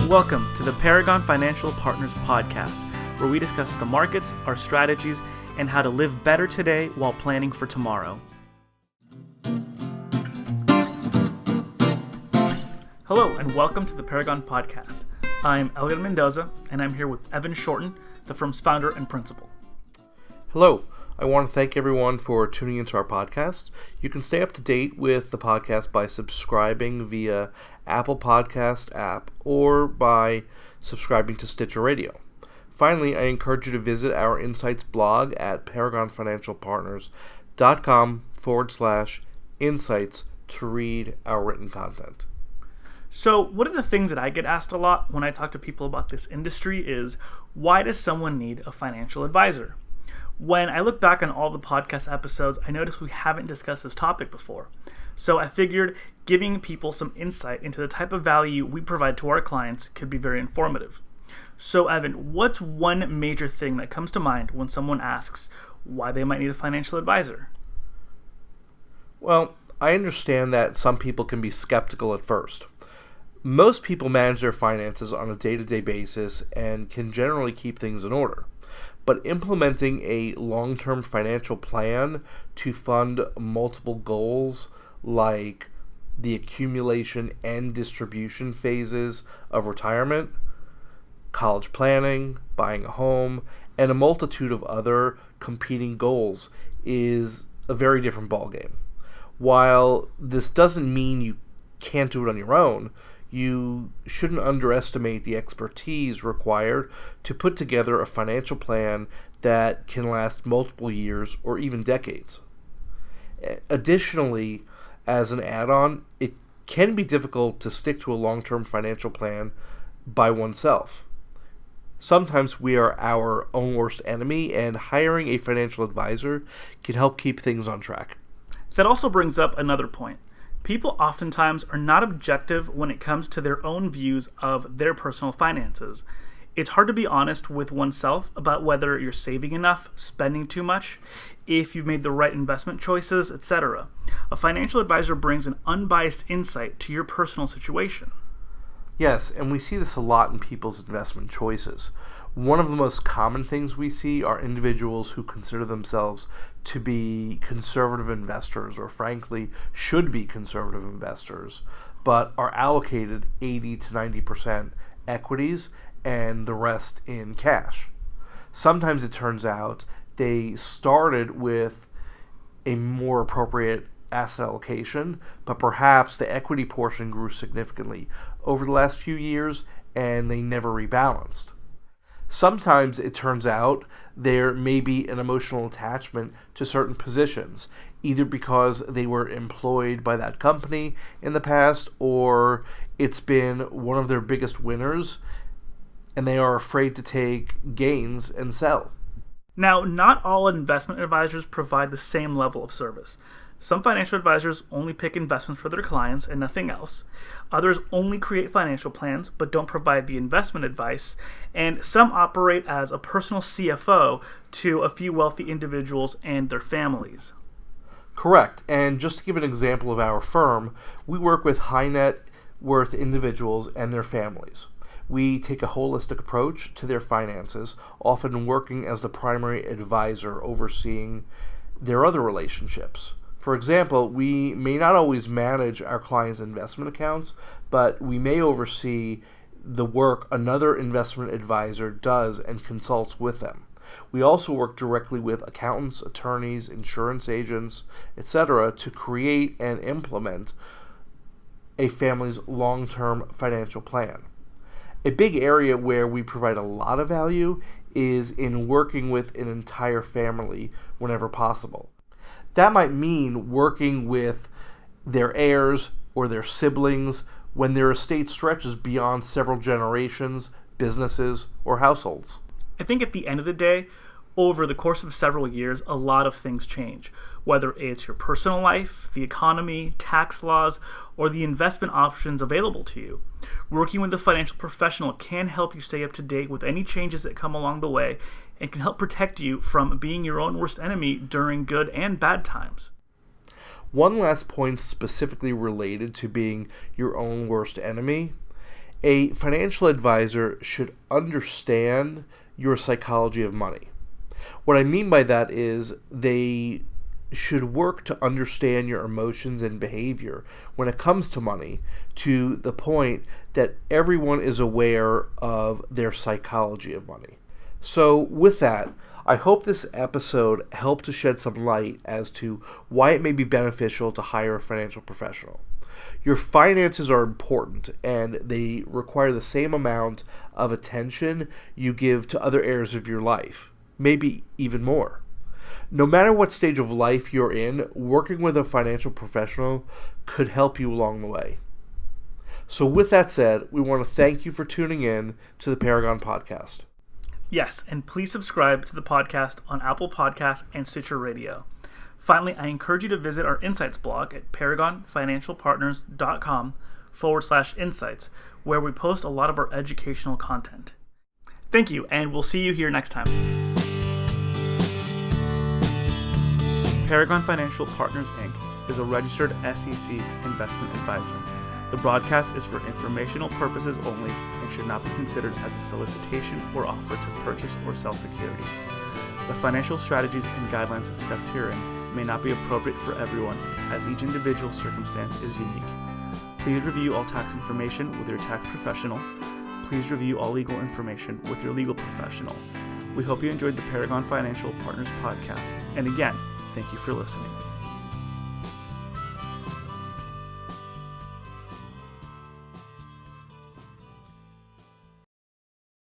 Welcome to the Paragon Financial Partners Podcast, where we discuss the markets, our strategies, and how to live better today while planning for tomorrow. Hello, and welcome to the Paragon Podcast. I'm Elliot Mendoza, and I'm here with Evan Shorten, the firm's founder and principal. Hello. I want to thank everyone for tuning into our podcast. You can stay up to date with the podcast by subscribing via Apple Podcast app or by subscribing to Stitcher Radio. Finally, I encourage you to visit our Insights blog at paragonfinancialpartners.com/insights to read our written content. So one of the things that I get asked a lot when I talk to people about this industry is, why does someone need a financial advisor? When I look back on all the podcast episodes, I noticed we haven't discussed this topic before. So I figured giving people some insight into the type of value we provide to our clients could be very informative. So Evan, what's one major thing that comes to mind when someone asks why they might need a financial advisor? Well, I understand that some people can be skeptical at first. Most people manage their finances on a day-to-day basis and can generally keep things in order. But implementing a long-term financial plan to fund multiple goals like the accumulation and distribution phases of retirement, college planning, buying a home, and a multitude of other competing goals is a very different ballgame. While this doesn't mean you can't do it on your own, you shouldn't underestimate the expertise required to put together a financial plan that can last multiple years or even decades. Additionally, as an add-on, it can be difficult to stick to a long-term financial plan by oneself. Sometimes we are our own worst enemy, and hiring a financial advisor can help keep things on track. That also brings up another point. People oftentimes are not objective when it comes to their own views of their personal finances. It's hard to be honest with oneself about whether you're saving enough, spending too much, if you've made the right investment choices, etc. A financial advisor brings an unbiased insight to your personal situation. Yes, and we see this a lot in people's investment choices. One of the most common things we see are individuals who consider themselves to be conservative investors, or frankly, should be conservative investors, but are allocated 80 to 90% equities and the rest in cash. Sometimes it turns out they started with a more appropriate asset allocation, but perhaps the equity portion grew significantly over the last few years and they never rebalanced. Sometimes it turns out there may be an emotional attachment to certain positions, either because they were employed by that company in the past or it's been one of their biggest winners and they are afraid to take gains and sell. Now, not all investment advisors provide the same level of service. Some financial advisors only pick investments for their clients and nothing else. Others only create financial plans but don't provide the investment advice. And some operate as a personal CFO to a few wealthy individuals and their families. Correct. And just to give an example of our firm, we work with high net worth individuals and their families. We take a holistic approach to their finances, often working as the primary advisor overseeing their other relationships. For example, we may not always manage our clients' investment accounts, but we may oversee the work another investment advisor does and consults with them. We also work directly with accountants, attorneys, insurance agents, etc. to create and implement a family's long-term financial plan. A big area where we provide a lot of value is in working with an entire family whenever possible. That might mean working with their heirs or their siblings when their estate stretches beyond several generations, businesses, or households. I think at the end of the day, over the course of several years, a lot of things change. Whether it's your personal life, the economy, tax laws, or the investment options available to you. Working with a financial professional can help you stay up to date with any changes that come along the way and can help protect you from being your own worst enemy during good and bad times. One last point specifically related to being your own worst enemy. A financial advisor should understand your psychology of money. What I mean by that is they should work to understand your emotions and behavior when it comes to money, to the point that everyone is aware of their psychology of money. So with that, I hope this episode helped to shed some light as to why it may be beneficial to hire a financial professional. Your finances are important, and they require the same amount of attention you give to other areas of your life, maybe even more. No matter what stage of life you're in, working with a financial professional could help you along the way. So with that said, we want to thank you for tuning in to the Paragon Podcast. Yes, and please subscribe to the podcast on Apple Podcasts and Stitcher Radio. Finally, I encourage you to visit our Insights blog at paragonfinancialpartners.com/insights, where we post a lot of our educational content. Thank you, and we'll see you here next time. Paragon Financial Partners, Inc. is a registered SEC investment advisor. The broadcast is for informational purposes only and should not be considered as a solicitation or offer to purchase or sell securities. The financial strategies and guidelines discussed herein may not be appropriate for everyone, as each individual circumstance is unique. Please review all tax information with your tax professional. Please review all legal information with your legal professional. We hope you enjoyed the Paragon Financial Partners podcast. And again, thank you for listening.